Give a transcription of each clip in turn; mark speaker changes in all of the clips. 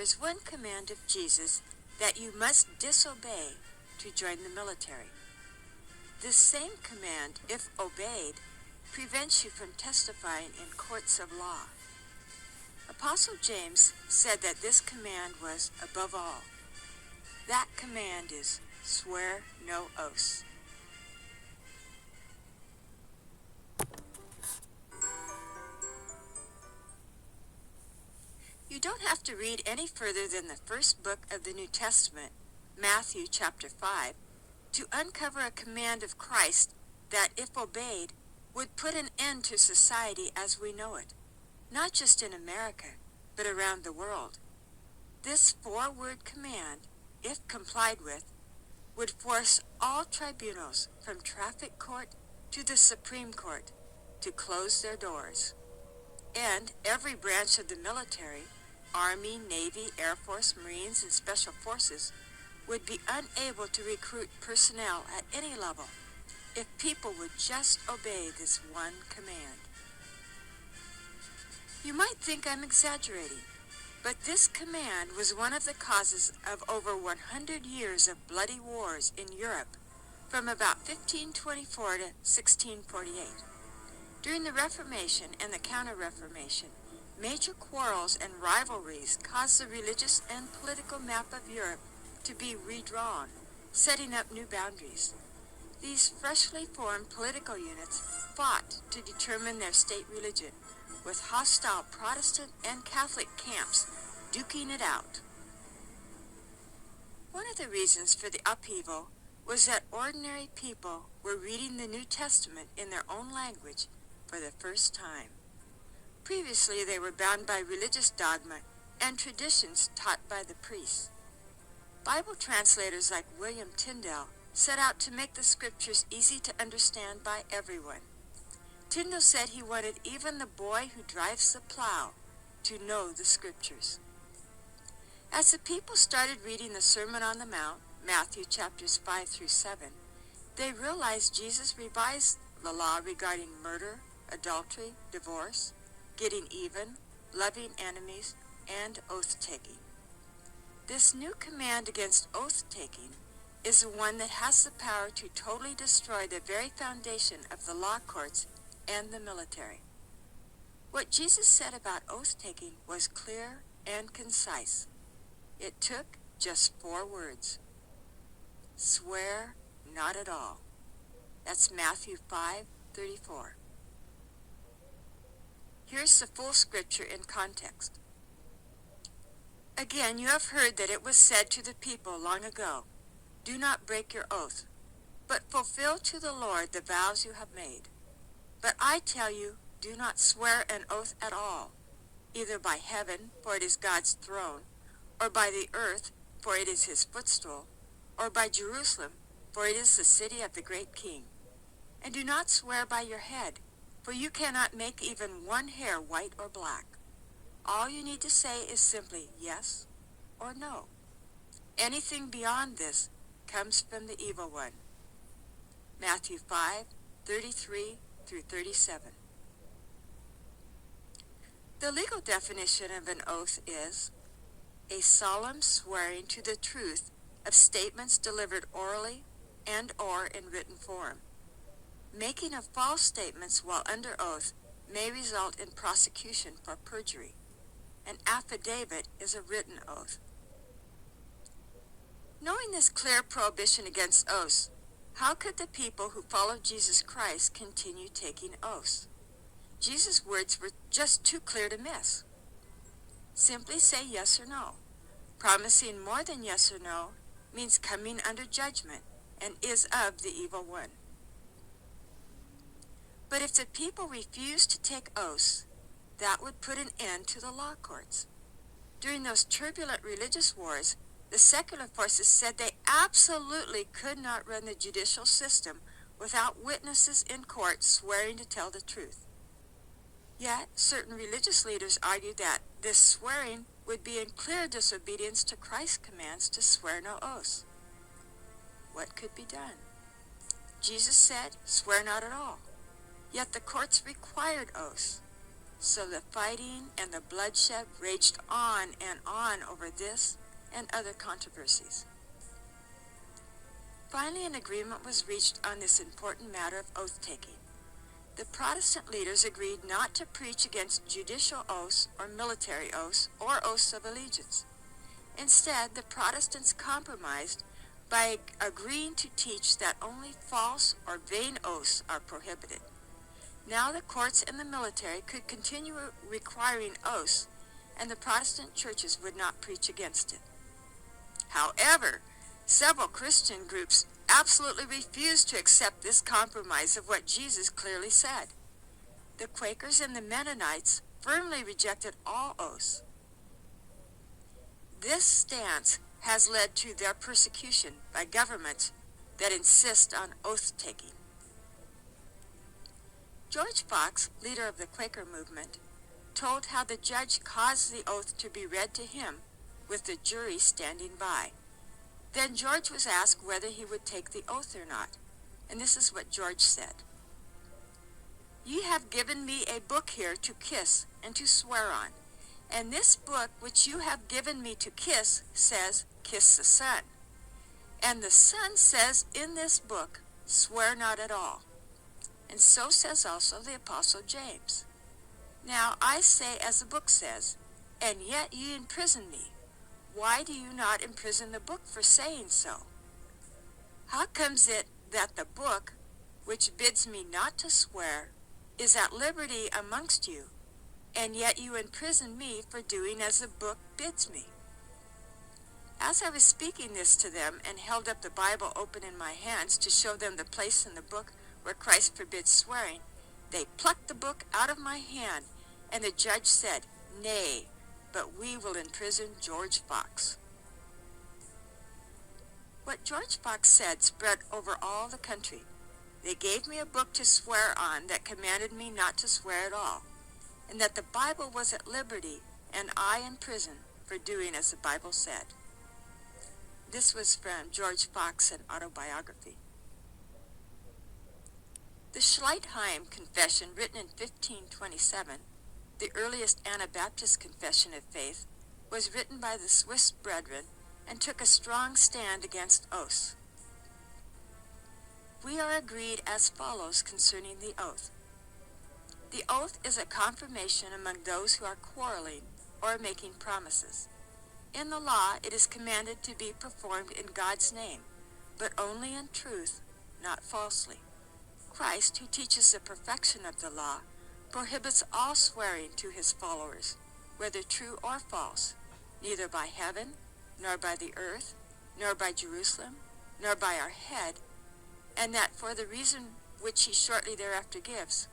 Speaker 1: There's one command of Jesus that you must disobey to join the military. This same command, if obeyed, prevents you from testifying in courts of law. Apostle James said that this command was above all. That command is swear no oaths. You don't have to read any further than the first book of the New Testament, Matthew chapter 5, to uncover a command of Christ that, if obeyed, would put an end to society as we know it, not just in America, but around the world. This four-word command, if complied with, would force all tribunals from traffic court to the Supreme Court to close their doors. And every branch of the military, Army, Navy, Air Force, Marines, and Special Forces, would be unable to recruit personnel at any level if people would just obey this one command. You might think I'm exaggerating, but this command was one of the causes of over 100 years of bloody wars in Europe from about 1524 to 1648. During the Reformation and the Counter-Reformation, major quarrels and rivalries caused the religious and political map of Europe to be redrawn, setting up new boundaries. These freshly formed political units fought to determine their state religion, with hostile Protestant and Catholic camps duking it out. One of the reasons for the upheaval was that ordinary people were reading the New Testament in their own language for the first time. Previously, they were bound by religious dogma and traditions taught by the priests. Bible translators like William Tyndale set out to make the scriptures easy to understand by everyone. Tyndale said he wanted even the boy who drives the plow to know the scriptures. As the people started reading the Sermon on the Mount, Matthew chapters 5 through 7, they realized Jesus revised the law regarding murder, adultery, divorce, getting even, loving enemies, and oath-taking. This new command against oath-taking is the one that has the power to totally destroy the very foundation of the law courts and the military. What Jesus said about oath-taking was clear and concise. It took just 4 words. Swear not at all. That's Matthew 5:34. Here's the full scripture in context. Again, you have heard that it was said to the people long ago, do not break your oath, but fulfill to the Lord the vows you have made. But I tell you, do not swear an oath at all, either by heaven, for it is God's throne, or by the earth, for it is his footstool, or by Jerusalem, for it is the city of the great king. And do not swear by your head, for you cannot make even one hair white or black. All you need to say is simply yes or no. Anything beyond this comes from the evil one. Matthew 5:33 through 37. The legal definition of an oath is a solemn swearing to the truth of statements delivered orally and or in written form. Making of false statements while under oath may result in prosecution for perjury. An affidavit is a written oath. Knowing this clear prohibition against oaths, how could the people who followed Jesus Christ continue taking oaths? Jesus' words were just too clear to miss. Simply say yes or no. Promising more than yes or no means coming under judgment and is of the evil one. But if the people refused to take oaths, that would put an end to the law courts. During those turbulent religious wars, the secular forces said they absolutely could not run the judicial system without witnesses in court swearing to tell the truth. Yet, certain religious leaders argued that this swearing would be in clear disobedience to Christ's commands to swear no oaths. What could be done? Jesus said, swear not at all. Yet the courts required oaths. So the fighting and the bloodshed raged on and on over this and other controversies. Finally, an agreement was reached on this important matter of oath-taking. The Protestant leaders agreed not to preach against judicial oaths or military oaths or oaths of allegiance. Instead, the Protestants compromised by agreeing to teach that only false or vain oaths are prohibited. Now the courts and the military could continue requiring oaths, and the Protestant churches would not preach against it. However, several Christian groups absolutely refused to accept this compromise of what Jesus clearly said. The Quakers and the Mennonites firmly rejected all oaths. This stance has led to their persecution by governments that insist on oath-taking. George Fox, leader of the Quaker movement, told how the judge caused the oath to be read to him with the jury standing by. Then George was asked whether he would take the oath or not, and this is what George said. "Ye have given me a book here to kiss and to swear on, and this book which you have given me to kiss says, kiss the Son. And the Son says in this book, swear not at all. And so says also the Apostle James. Now I say as the book says, and yet ye imprison me. Why do you not imprison the book for saying so? How comes it that the book, which bids me not to swear, is at liberty amongst you, and yet you imprison me for doing as the book bids me?" As I was speaking this to them and held up the Bible open in my hands to show them the place in the book where Christ forbids swearing, they plucked the book out of my hand, and the judge said, "Nay, but we will imprison George Fox." What George Fox said spread over all the country. They gave me a book to swear on that commanded me not to swear at all, and that the Bible was at liberty and I in prison for doing as the Bible said. This was from George Fox, an autobiography. The Schleitheim Confession, written in 1527, the earliest Anabaptist confession of faith, was written by the Swiss Brethren and took a strong stand against oaths. We are agreed as follows concerning the oath. The oath is a confirmation among those who are quarreling or making promises. In the law, it is commanded to be performed in God's name, but only in truth, not falsely. Christ, who teaches the perfection of the law, prohibits all swearing to his followers, whether true or false, neither by heaven, nor by the earth, nor by Jerusalem, nor by our head, and that for the reason which he shortly thereafter gives.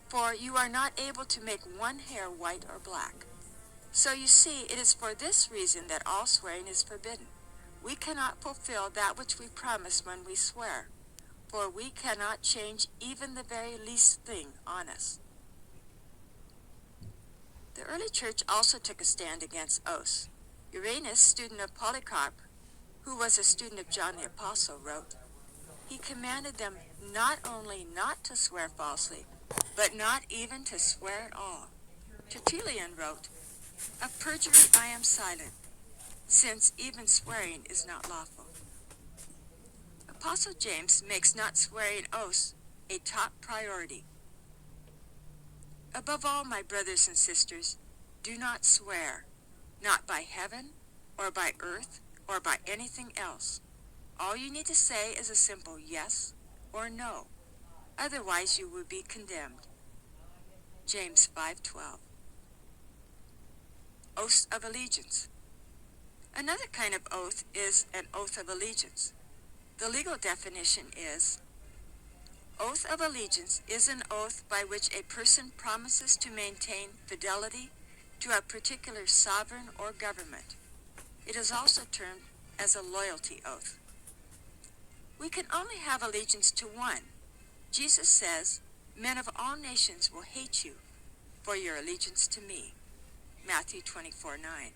Speaker 1: For you are not able to make one hair white or black. So you see, it is for this reason that all swearing is forbidden. We cannot fulfill that which we promise when we swear, for we cannot change even the very least thing on us. The early church also took a stand against oaths. Uranus, student of Polycarp, who was a student of John the Apostle, wrote, "He commanded them not only not to swear falsely, but not even to swear at all." Tertullian wrote, "Of perjury I am silent, since even swearing is not lawful." Apostle James makes not swearing oaths a top priority. "Above all, my brothers and sisters, do not swear, not by heaven, or by earth, or by anything else. All you need to say is a simple yes or no. Otherwise you will be condemned." James 5:12. Oaths of allegiance. Another kind of oath is an oath of allegiance. The legal definition is, oath of allegiance is an oath by which a person promises to maintain fidelity to a particular sovereign or government. It is also termed as a loyalty oath. We can only have allegiance to one. Jesus says, "Men of all nations will hate you for your allegiance to me." Matthew 24:9.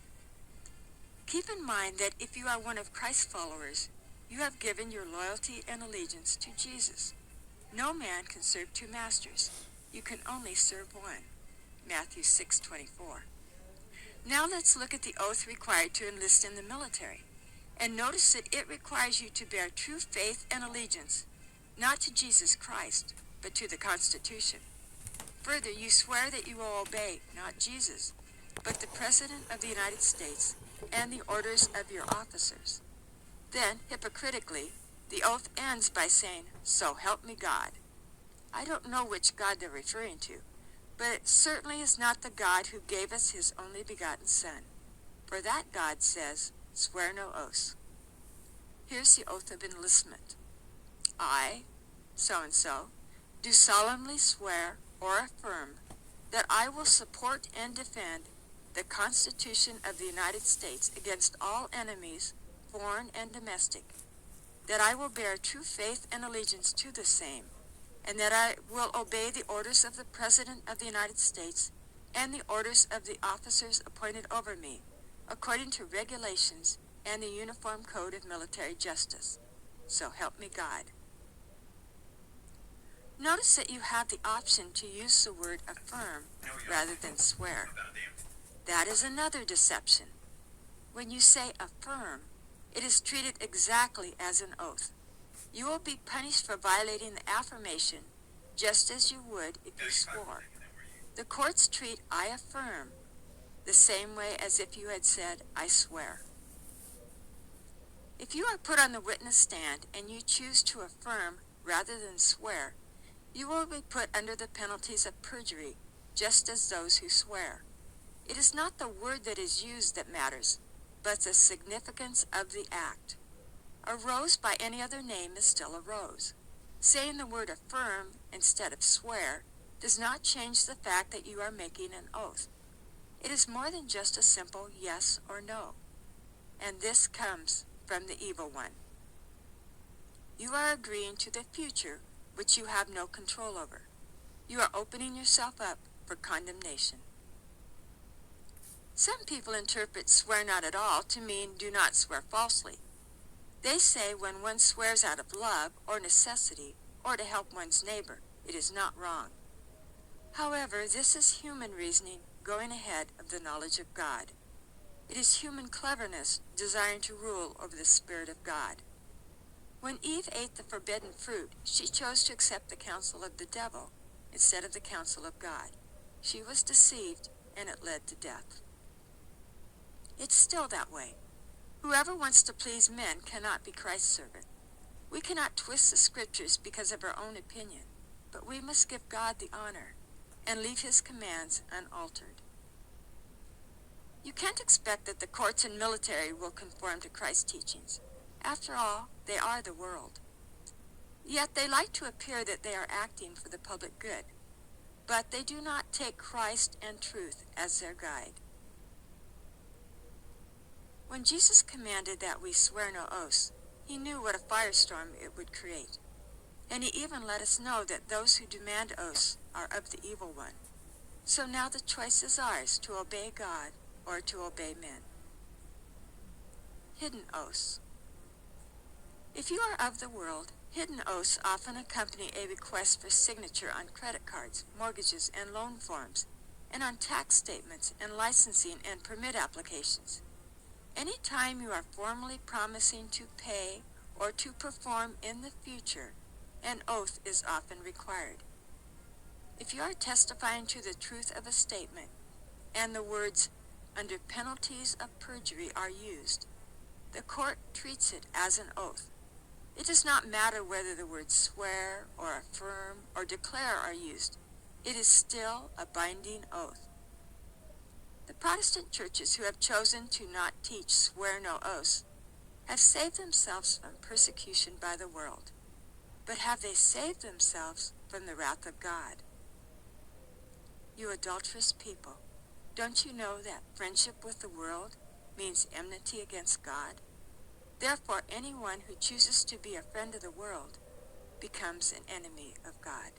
Speaker 1: Keep in mind that if you are one of Christ's followers, you have given your loyalty and allegiance to Jesus. No man can serve two masters. You can only serve one. Matthew 6:24. Now let's look at the oath required to enlist in the military. And notice that it requires you to bear true faith and allegiance, not to Jesus Christ, but to the Constitution. Further, you swear that you will obey not Jesus, but the President of the United States and the orders of your officers. Then, hypocritically, the oath ends by saying, "So help me God." I don't know which God they're referring to, but it certainly is not the God who gave us his only begotten Son. For that God says, "Swear no oaths." Here's the oath of enlistment. I, so-and-so, do solemnly swear or affirm that I will support and defend the Constitution of the United States against all enemies, foreign and domestic, that I will bear true faith and allegiance to the same, and that I will obey the orders of the President of the United States and the orders of the officers appointed over me, according to regulations and the Uniform Code of Military Justice. So help me God. Notice that you have the option to use the word affirm rather than swear. That is another deception. When you say affirm, it is treated exactly as an oath. You will be punished for violating the affirmation just as you would if you swore. The courts treat "I affirm" the same way as if you had said "I swear." If you are put on the witness stand and you choose to affirm rather than swear, you will be put under the penalties of perjury, just as those who swear. It is not the word that is used that matters, but the significance of the act. A rose by any other name is still a rose. Saying the word affirm instead of swear does not change the fact that you are making an oath. It is more than just a simple yes or no. And this comes from the evil one. You are agreeing to the future which you have no control over. You are opening yourself up for condemnation. Some people interpret "swear not at all" to mean "do not swear falsely." They say when one swears out of love or necessity or to help one's neighbor, it is not wrong. However, this is human reasoning going ahead of the knowledge of God. It is human cleverness desiring to rule over the Spirit of God. When Eve ate the forbidden fruit, she chose to accept the counsel of the devil instead of the counsel of God. She was deceived, and it led to death. It's still that way. Whoever wants to please men cannot be Christ's servant. We cannot twist the scriptures because of our own opinion, but we must give God the honor and leave his commands unaltered. You can't expect that the courts and military will conform to Christ's teachings. After all, they are the world. Yet they like to appear that they are acting for the public good, but they do not take Christ and truth as their guide. When Jesus commanded that we swear no oaths, he knew what a firestorm it would create. And he even let us know that those who demand oaths are of the evil one. So now the choice is ours to obey God or to obey men. Hidden oaths. If you are of the world, hidden oaths often accompany a request for signature on credit cards, mortgages, and loan forms, and on tax statements and licensing and permit applications. Any time you are formally promising to pay or to perform in the future, an oath is often required. If you are testifying to the truth of a statement and the words "under penalties of perjury" are used, the court treats it as an oath. It does not matter whether the words swear or affirm or declare are used. It is still a binding oath. The Protestant churches who have chosen to not teach "swear no oaths" have saved themselves from persecution by the world. But have they saved themselves from the wrath of God? You adulterous people, don't you know that friendship with the world means enmity against God? Therefore, anyone who chooses to be a friend of the world becomes an enemy of God.